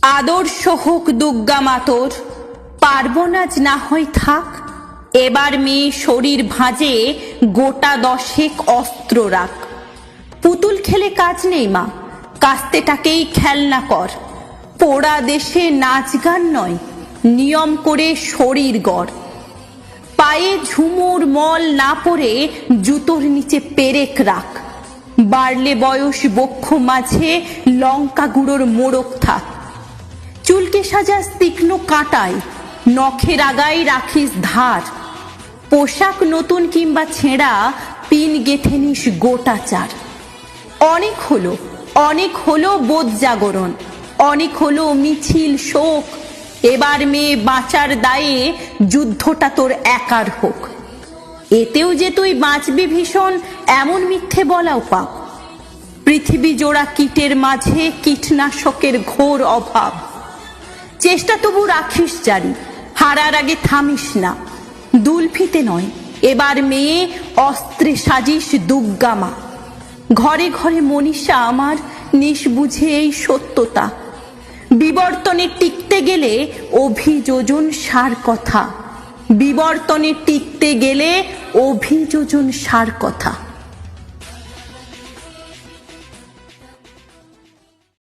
আদর্শ হোক দুর্গা মাতর, পার্বণ আজ না হয় থাক। এবার মেয়ে শরীর ভাঁজে গোটা দশেক অস্ত্র রাখ। পুতুল খেলে কাজ নেই মা, কাস্তেটাকেই খেলনা কর। পোড়া দেশে নাচ গান নয়, নিয়ম করে শরীর গড়। পায়ে ঝুমুর মল না পরে জুতোর নিচে পেরেক রাখ। বাড়লে বয়স বক্ষ মাঝে লঙ্কা গুঁড়োর মোড়ক থাক। চুলকে সাজাস তীক্ষ্ণ কাঁটায়, নখের আগায় রাখিস ধার। পোশাক নতুন কিংবা ছেঁড়া, পিন গেথে নিস গোটা চার। অনেক হলো বোধ জাগরণ, অনেক হলো মিছিল শোক। এবার মেয়ে বাঁচার দায়ে যুদ্ধটা তোর একার হোক। এতেও যে তুই বাঁচবি ভীষণ, এমন মিথ্যে বলাও পাপ। পৃথিবী জোড়া কীটের মাঝে কীটনাশকের ঘোর অভাব। চেষ্টা তবু রাখিস জারি, হারার আগে থামিস না। দুলফিতে নয়, এবার মেয়ে অস্ত্রে সাজিস দুর্গা মা। ঘরে ঘরে মনীষা আমার, নিষ্বুঝে এই সত্যতা। বিবর্তনে টিকতে গেলে অভিযোজন সার কথা। বিবর্তনে টিকতে গেলে অভিযোজন সার কথা।